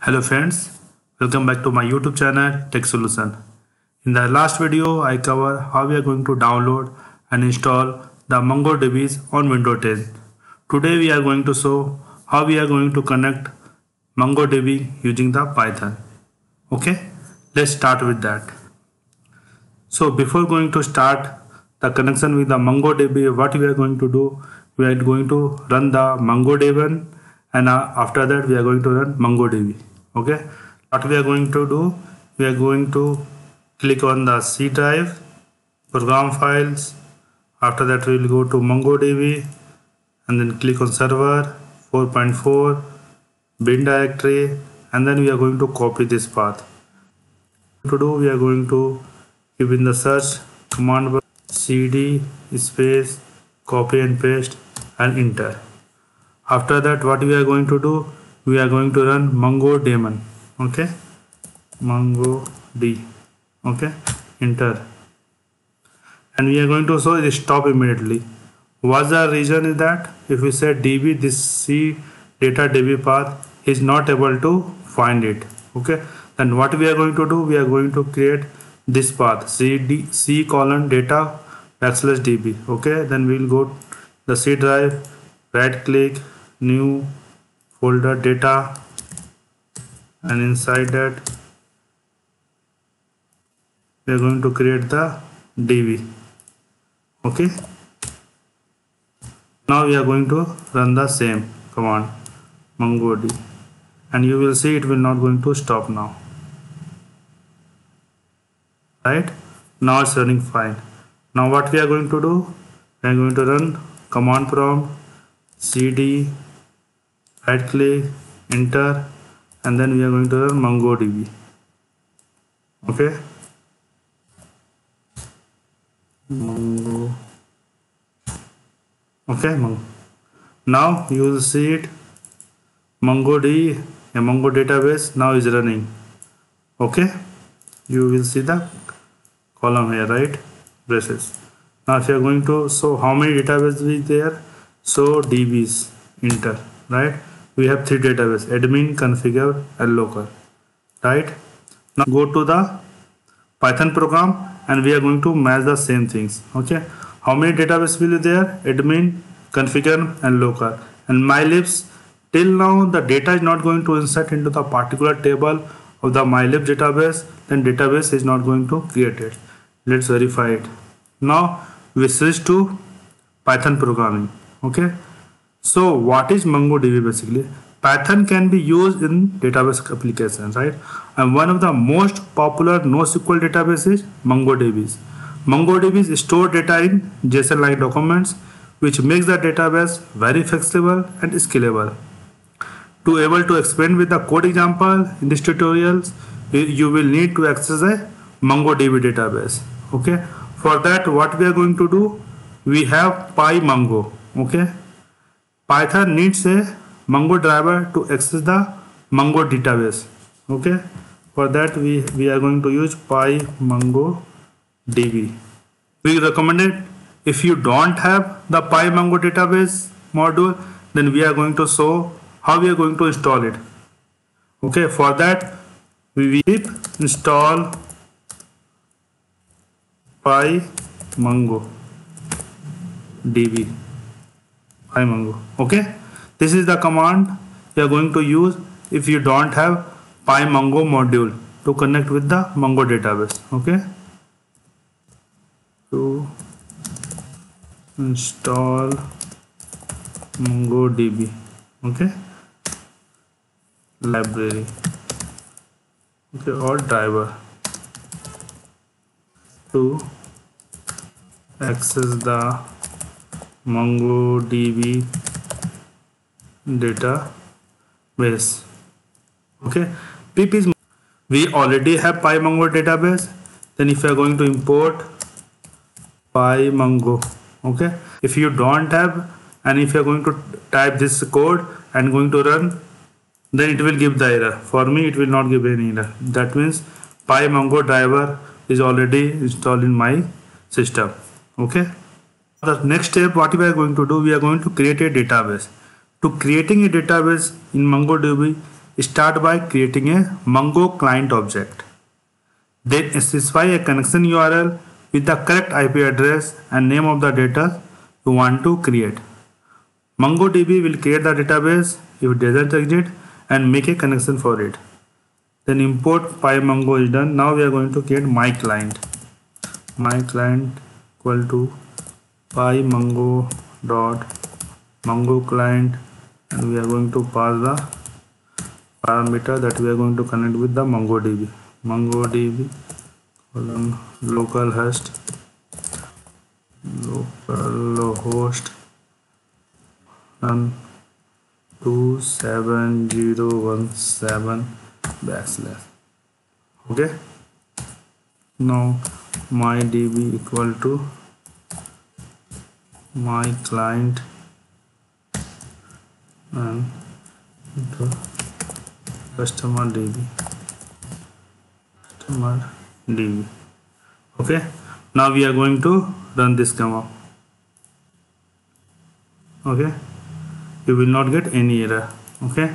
Hello friends, welcome back to my YouTube channel Tech Solution. In the last video, I covered how we are going to download and install the MongoDBs on Windows 10. Today we are going to show how we are going to connect MongoDB using the Python. Okay, let's start with that. So before going to start the connection with the MongoDB, what we are going to do, we are going to run the MongoDB and after that we are going to run MongoDB. Okay, what we are going to do, we are going to click on the C drive, program files. After that we will go to MongoDB and then click on server 4.4 bin directory, and then we are going to copy this path. To do, we are going to give in the search command bar cd space copy and paste and enter. After that, what we are going to do, we are going to run mongo daemon. Okay, mongo d. Okay, enter, and we are going to show it stop immediately. What's the reason is that if we say db, this c data db path is not able to find it. Okay, then what we are going to do, we are going to create this path c colon data backslash db. Okay, then we will go to the C drive, right click, new folder data, and inside that we are going to create the db. Okay, now we are going to run the same command mongod, and you will see it will not going to stop now. Right, now it's running fine. Now what we are going to do, we are going to run command prompt cd, right click, enter, and then we are going to run mongodb. Okay, mongo. Okay, now you will see it, MongoDB, a Mongo database now is running. Okay, you will see the column here, right, braces. Now if you are going to show how many databases is there, so dbs, enter. Right, we have 3 databases: admin, configure, and local. Right, now go to the Python program and we are going to match the same things. Okay, how many databases will be there? Admin, configure, and local. And mylibs, till now the data is not going to insert into the particular table of the mylib database, then database is not going to create it. Let's verify it. Now we switch to Python programming. Okay, so what is MongoDB basically? Python can be used in database applications, right? And one of the most popular NoSQL databases is MongoDB. MongoDB store data in JSON-like documents, which makes the database very flexible and scalable. To able to explain with the code example in this tutorials, you will need to access a MongoDB database. Okay, for that what we are going to do, we have PyMongo. Okay, Python needs a Mongo driver to access the Mongo database. Okay, for that we are going to use PyMongoDB. We recommend it. If you don't have the PyMongo database module, then we are going to show how we are going to install it. Okay, for that we will install PyMongoDB. PyMongo. Okay, this is the command you are going to use if you don't have PyMongo module to connect with the Mongo database. Okay, to install MongoDB. Okay, library. Okay, or driver to access the MongoDB database. Okay, pip is, we already have PyMongo database. Then if you are going to import PyMongo, okay, if you don't have, and if you are going to type this code and going to run, then it will give the error. For me it will not give any error. That means PyMongo driver is already installed in my system. Okay, the next step what we are going to do, we are going to create a database. To creating a database in MongoDB, start by creating a Mongo client object. Then specify a connection URL with the correct IP address and name of the data you want to create. MongoDB will create the database if it doesn't exist and make a connection for it. Then import PyMongo is done. Now we are going to create my client. My client equal to PyMongo dot Mongo client, and we are going to pass the parameter that we are going to connect with the MongoDB. MongoDB colon localhost 27017 /. Okay. Now my DB equal to my client and customer DB. Okay, now we are going to run this command. Okay, you will not get any error. Okay,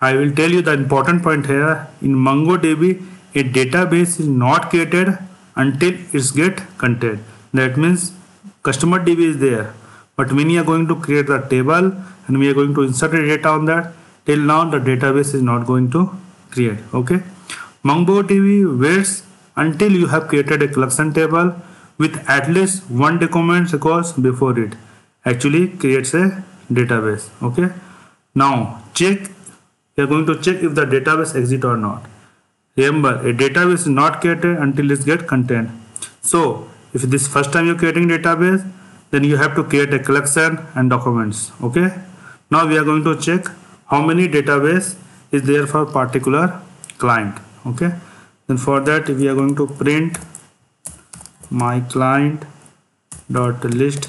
I will tell you the important point here. In MongoDB, a database is not created until it's get contained. That means customer DB is there, but when you are going to create the table and we are going to insert a data on that, till now the database is not going to create. Okay, MongoDB waits until you have created a collection table with at least one document records before it actually creates a database. Okay, now check. We are going to check if the database exists or not. Remember, a database is not created until it gets contained. So if this first time you're creating database, then you have to create a collection and documents. Okay, now we are going to check how many database is there for particular client. Okay, then for that we are going to print my client dot list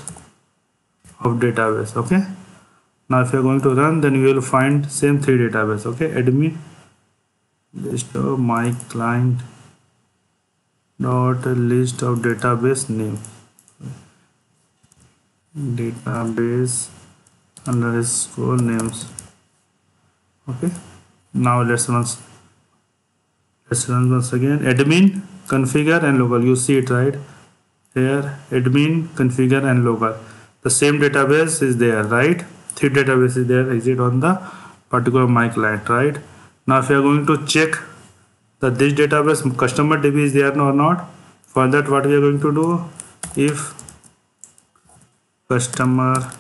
of database. Okay, now if you are going to run, then you will find same three database. Okay, admin list of my client dot list of database name, database underscore names. Okay, now let's run once again. Admin, configure and local. You see it right here, admin, configure and local. The same database is there, right? Three database is there exist on the particular my client, right? Now if you are going to check that this database customer DB is there or not, for that what we are going to do, if customer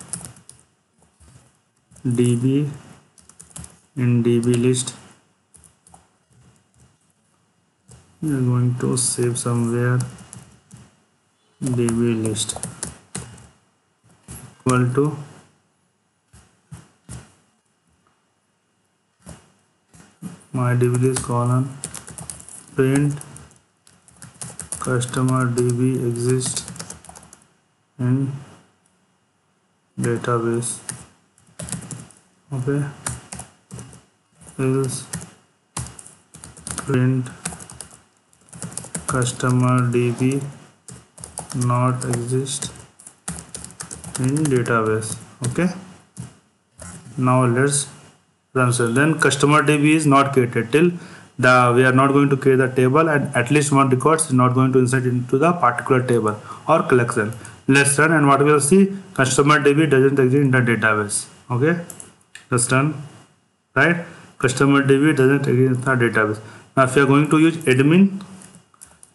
DB in DB list, we are going to save somewhere DB list equal to my DB list colon print customer DB exists in database. Okay, else print customer DB not exist in database. Okay, now let's run. So then customer DB is not created till we are not going to create the table, and at least one records is not going to insert into the particular table or collection. Let's run, and what we will see, customer DB doesn't exist in the database. Okay, let's run. Right, customer DB doesn't exist in the database. Now if you are going to use admin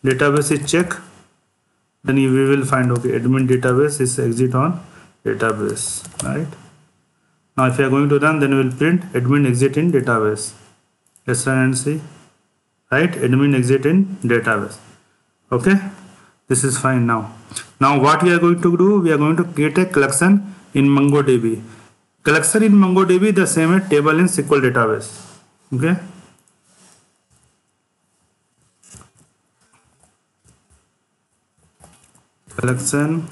database is check, then we will find okay admin database is exist on database. Right, now if you are going to run, then we will print admin exit in database. Let's run and see. Right, admin exit in database. Okay, this is fine. Now what we are going to do, we are going to create a collection in MongoDB. Collection in MongoDB the same as table in SQL database. Okay, collection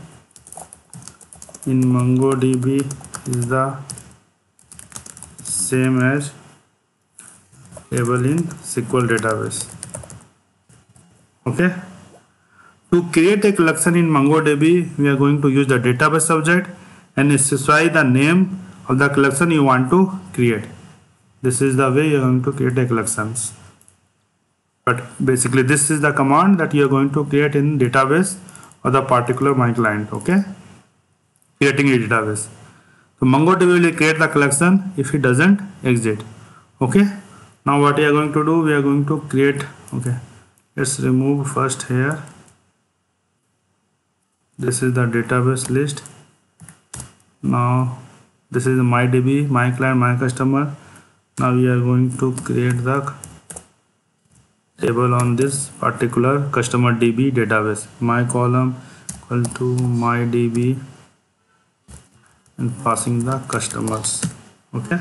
in MongoDB is the same as table in SQL database. Okay, to create a collection in MongoDB, we are going to use the database object and specify the name of the collection you want to create. This is the way you are going to create a collections. But basically this is the command that you are going to create in database or the particular my client. Okay, creating a database. So MongoDB will create the collection. If it doesn't, exit. Okay, now what we are going to do, we are going to create. Okay, let's remove first here. This is the database list. Now this is my DB, my client, my customer. Now we are going to create the table on this particular customer DB database. My column equal to my DB and passing the customers. Okay,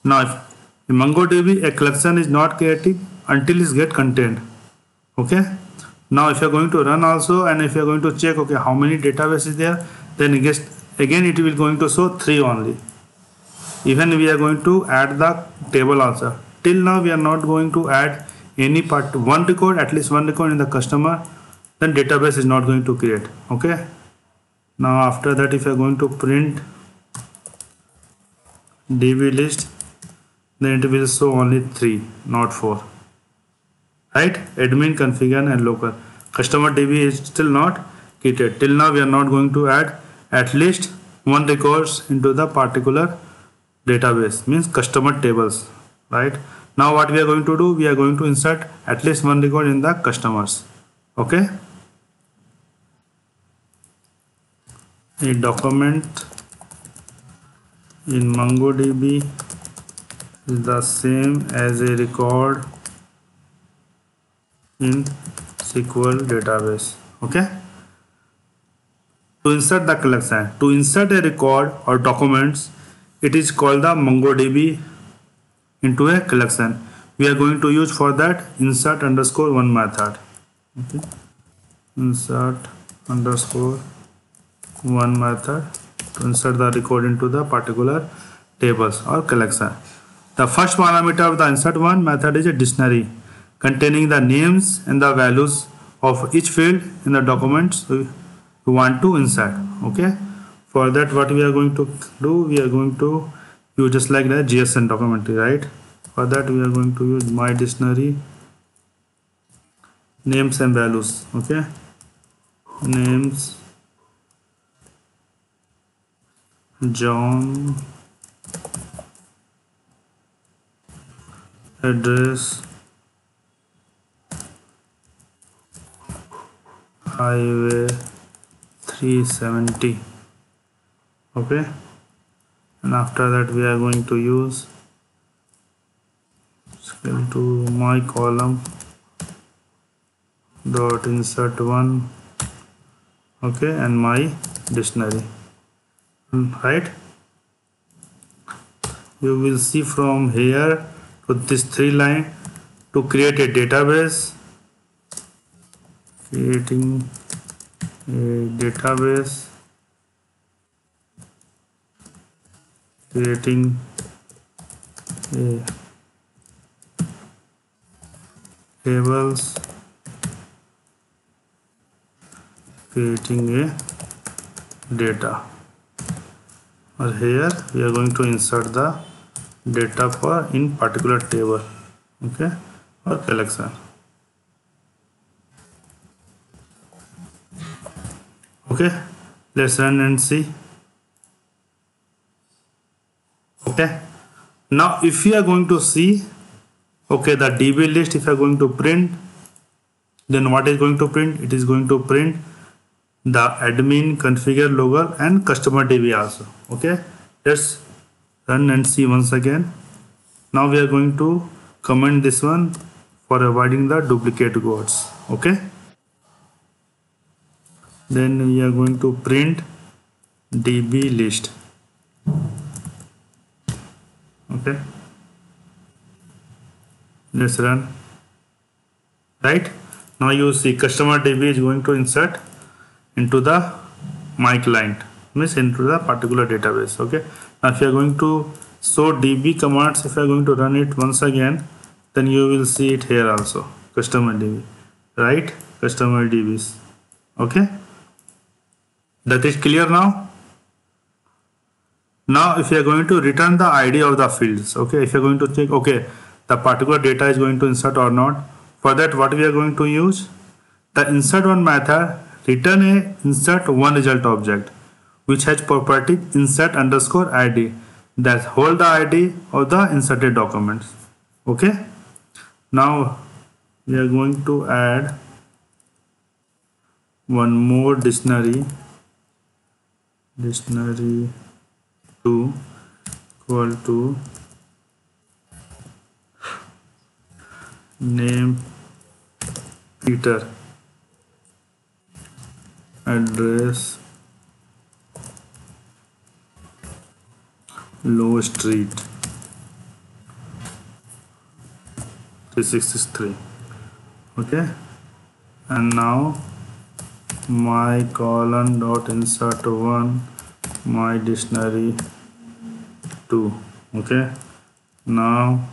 now in MongoDB a collection is not created until it get content. Okay, now if you are going to run also, and if you are going to check okay how many database is there, then again it will going to show 3 only. Even we are going to add the table also. Till now we are not going to add any part, one record, at least one record in the customer, then database is not going to create. Okay, now after that if you are going to print DB list, then it will show only 3, not 4. Right, admin, configure and local. Customer DB is still not created. Till now we are not going to add at least one records into the particular database, means customer tables. Right, now what we are going to do, we are going to insert at least one record in the customers. Okay, a document in MongoDB is the same as a record in SQL database. Okay, to insert the collection, to insert a record or documents, it is called the MongoDB into a collection. We are going to use for that insert underscore one method. Okay, insert underscore one method to insert the record into the particular tables or collection. The first parameter of the insert one method is a dictionary containing the names and the values of each field in the documents we want to insert. Okay, for that what we are going to do, we are going to use just like the JSON documentary. Right, for that we are going to use my dictionary names and values. Okay, names John, address highway 370. Okay, and after that we are going to use scale to my column dot insert one. Okay, and my dictionary. Right, you will see from here to this 3 line to create a database, creating a database, creating a tables, creating a data. Or here we are going to insert the data for in particular table. Okay, or collection. Okay, let's run and see. Okay, now if you are going to see, okay, the DB list, if you are going to print, then what is going to print? It is going to print the admin, configure, logger and customer DB also. Okay, let's run and see once again. Now we are going to comment this one for avoiding the duplicate codes. Okay, then we are going to print DB list. Okay, let's run. Right, now you see customer DB is going to insert into the my client, means into the particular database. Okay, now if you are going to show DB commands, if you are going to run it once again, then you will see it here also, customer DB. Right, customer DBs. Okay, that is clear now. Now if you are going to return the ID of the fields, okay, if you are going to check, okay, the particular data is going to insert or not, for that what we are going to use, the insert one method return a insert one result object which has property insert underscore id that hold the id of the inserted documents. Okay, now we are going to add one more dictionary 2 equal to name Peter, address Low Street 363. Okay, and now my colon dot insert 1 my dictionary 2. Okay, now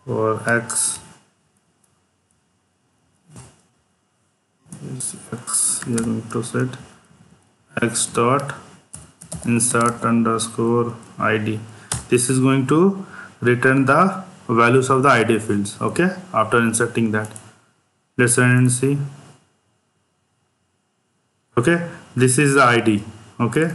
for x is x, we are going to set x dot insert underscore id. This is going to return the values of the id fields. Okay, after inserting that, let's run and see. Okay, this is the id. Okay,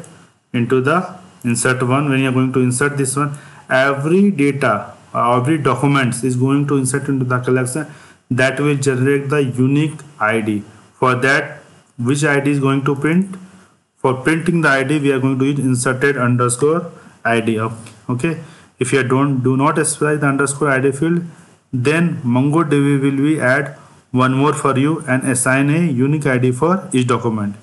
into the insert one, when you are going to insert this one, every data, every documents is going to insert into the collection that will generate the unique id. For that, which id is going to print? For printing the id, we are going to use inserted underscore id. Okay, if you do not specify the underscore id field, then MongoDB will be add one more for you and assign a unique id for each document.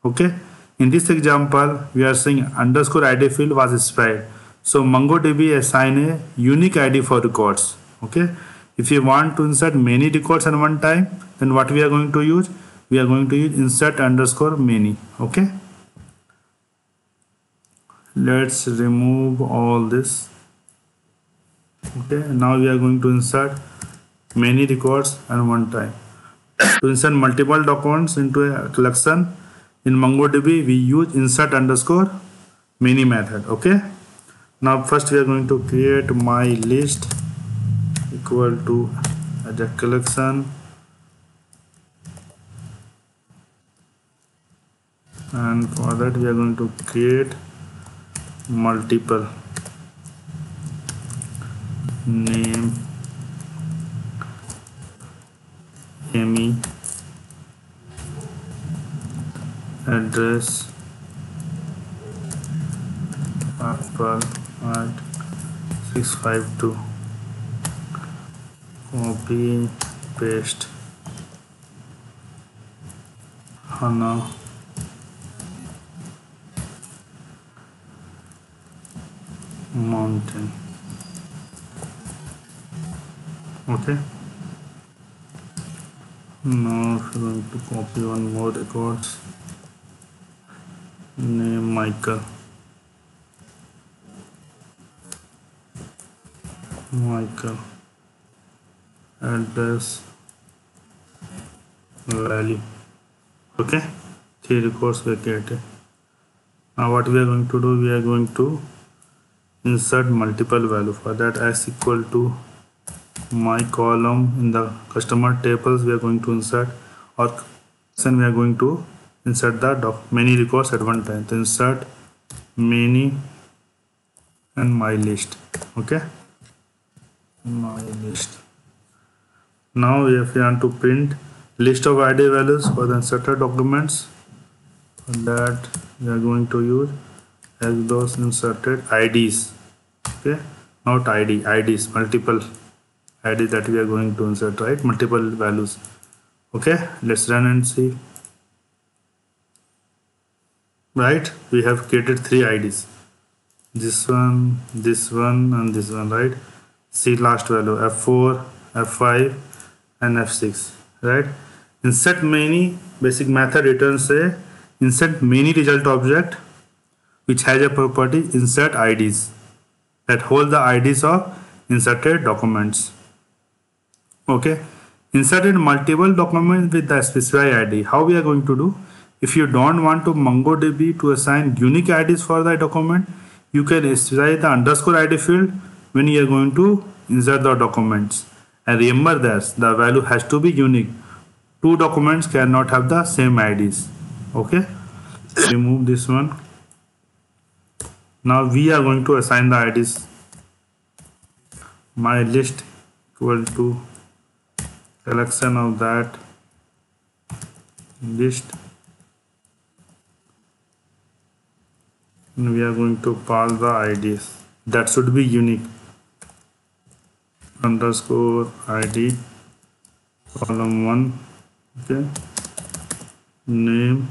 Okay, in this example we are saying underscore id field was specified, so MongoDB assign a unique id for records. Okay, if you want to insert many records at one time, then what we are going to use? We are going to use insert underscore many. Okay, let's remove all this. Okay, now we are going to insert many records at one time. To insert multiple documents into a collection in MongoDB, we use insert underscore many method. Okay, now first we are going to create my list equal to add a collection, and for that we are going to create multiple name Amy, address Apple at 652, copy paste Hannah Mountain. Okay, now if you're going to copy one more records, name Michael, address Valley. Okay, 3 records were created. Now what we are going to do, we are going to insert multiple value. For that, s equal to my column in the customer tables we are going to insert, or then we are going to insert the many records at one time. So insert many and my list. Okay, my list. Now if you want to print list of id values for the inserted documents, for that we are going to use as those inserted ids. Okay, not ids, multiple id that we are going to insert, right? Multiple values. Okay, let's run and see. Right, we have created 3 ids, this one, and this one, right? See last value f4, f5 and f6, right? Insert many basic method returns a insert many result object which has a property insert ids that hold the ids of inserted documents. Okay, inserted multiple documents with the specified id. How we are going to do? If you don't want to MongoDB to assign unique IDs for the document, you can specify the underscore ID field when you are going to insert the documents. And remember that the value has to be unique. Two documents cannot have the same IDs. Okay, remove this one. Now we are going to assign the IDs. My list equal to collection of that list, and we are going to pass the IDs that should be unique. Underscore ID column 1. Okay, name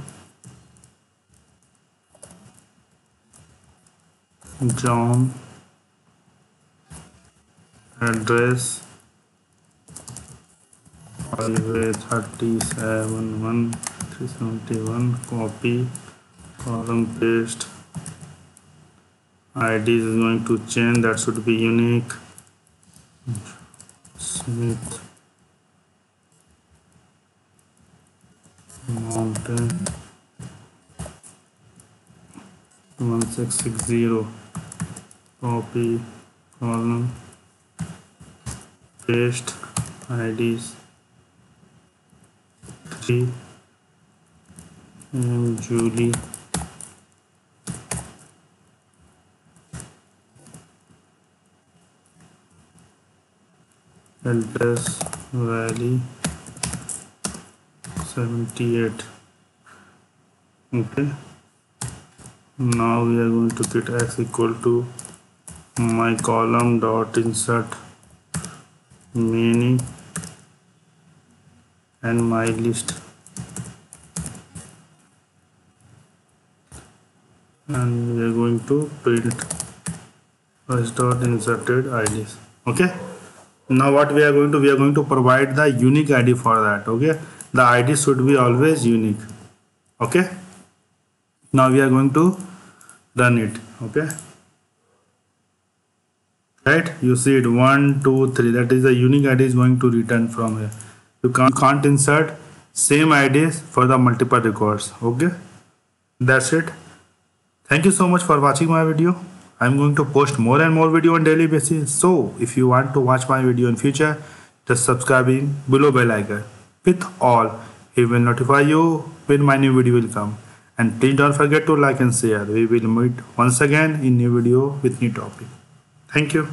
John, address highway 371371, copy, column paste. ID is going to change, that should be unique. Smith Mountain 1660, copy, column paste. IDs 3 Julie, address Valley 78. Okay, now we are going to get x equal to my column dot insert many and my list, and we are going to print first dot inserted IDs. Okay, now what we are going to provide the unique ID for that. Okay, the ID should be always unique. Okay, now we are going to run it. Okay, right, you see it 1 2 3, that is the unique ID is going to return from here. You can't insert same IDs for the multiple records. Okay, that's it. Thank you so much for watching my video. I'm going to post more and more video on daily basis, so if you want to watch my video in future, just subscribing below bell icon with all. It will notify you when my new video will come. And please don't forget to like and share. We will meet once again in new video with new topic. Thank you.